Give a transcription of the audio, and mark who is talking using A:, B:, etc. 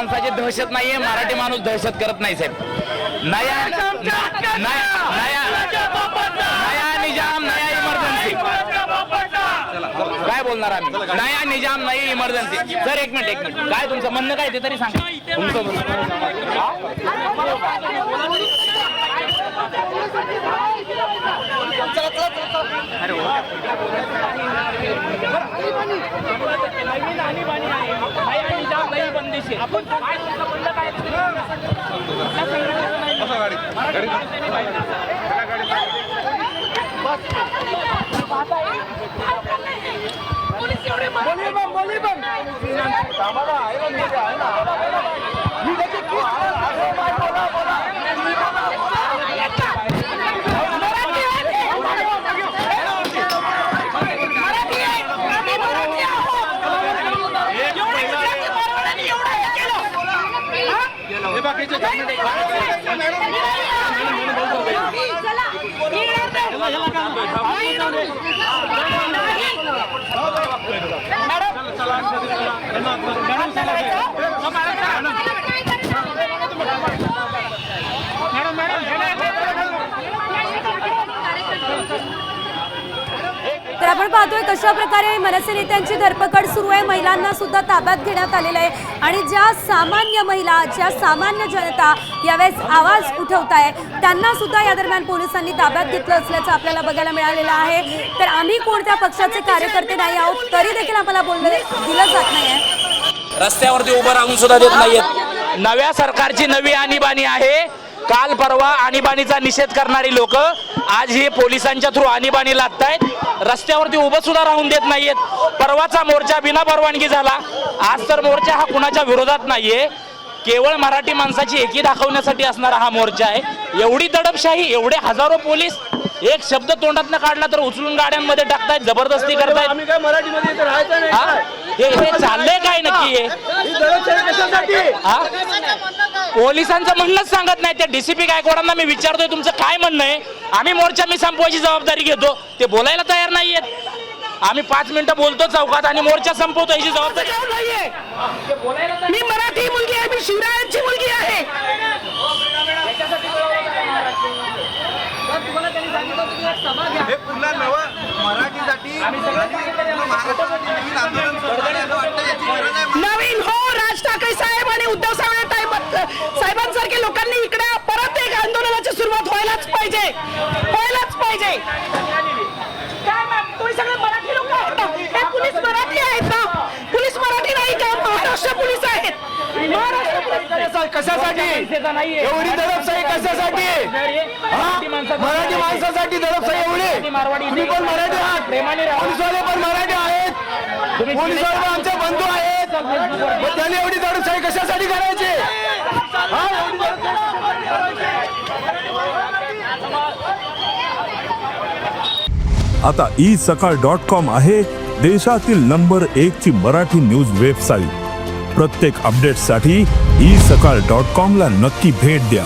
A: माणसाची दहशत नाहीये, मराठी माणूस दहशत करत नाही साहेब. नया निजाम नया इमर्जन्सी काय बोलणार आम्ही? नया निजाम नई इमर्जन्सी. सर एक मिनिट काय तुमचं म्हणणं काय ते तरी सांगा. तुमचं
B: नवीन आणीबाणी आहे, नया निजाम नई बंदिशी. आपण काय तुमचं म्हणणं काय?
C: तर आपण पाहतोय कशा प्रकारे मनसे नेत्यांची धरपकड सुरू आहे. महिलांना सुद्धा ताब्यात घेण्यात आलेलं आहे आणि ज्या सामान्य महिला, ज्या सामान्य जनता यावेळेस आवाज उठवत आहे त्यांना सुद्धा या दरम्यान पोलिसांनी ताब्यात घेतलं असल्याचं आपल्याला बघायला मिळालेलं आहे. तर आम्ही कोणत्या पक्षाचे कार्यकर्ते नाही आहोत तरी देखील आम्हाला बोलणं दिलं जात नाहीये.
A: रस्त्यावरती उभं राहून सुद्धा देत नाहीयेत. नव्या सरकारची नवी आणीबाणी आहे. काल परवा आणीबाणीचा निषेध करणारी लोक आज हे पोलिसांच्या थ्रू आणीबाणी लादतायत. रस्त्यावरती उभं सुद्धा राहून देत नाहीयेत. परवाचा मोर्चा बिना परवानगी झाला. आज तर मोर्चा हा कुणाच्या विरोधात नाहीये, केवळ मराठी माणसाची एकी दाखवण्यासाठी असणारा हा मोर्चा आहे. एवढी दडपशाही, एवढे हजारो पोलीस एक शब्द तोंडातनं काढला तर उचलून गाड्यांमध्ये टाकतायत, जबरदस्ती करतायत.
B: आम्ही काय मराठीमध्ये राहायचं नाही.
A: हे चाललंय काय नक्की? पोलिसांचं म्हणणंच सांगत नाही. त्या डीसीपी गायकवाडांना मी विचारतोय तुमचं काय म्हणणं आहे? आम्ही मोर्चा मी संपवायची जबाबदारी घेतो, ते बोलायला तयार नाहीयेत. आम्ही 5 मिनिटं बोलतो चौकात आणि मोर्चा संपवतो याची जबाबदारी नाहीये.
D: मी मराठी मुलगी आहे, मी शिवरायांची मुलगी आहे.
E: हे पुन्हा नवं मराठीसाठी
D: नवीन हो, राज ठाकरे साहेब आणि उद्धव साहेबांसारखे लोकांनी इकडे परत एक आंदोलनाची सुरुवात व्हायलाच पाहिजे, व्हायलाच पाहिजे. काय मॅम, तुम्ही सगळे मराठी लोक आहेत ना? हे पोलीस मराठी आहेत ना? पोलीस मराठी नाही का? महाराष्ट्र पोलीस आहेत. महाराष्ट्र पोलीस
B: कशासाठी एवढी दडपशाही? कशासाठी? मराठी माणसासाठी दडपशाही एवढी? तुम्ही पण मराठी आहात, पोलीसवाले पण मराठी आहेत, पोलीसवाले पण आमचे बंधू आहेत, मग त्यांनी एवढी दडपशाही कशासाठी करायची?
F: आता isakal.com आहे देशातील नंबर 1 ची मराठी न्यूज वेबसाईट. प्रत्येक अपडेटसाठी isakal.com ला नक्की भेट द्या.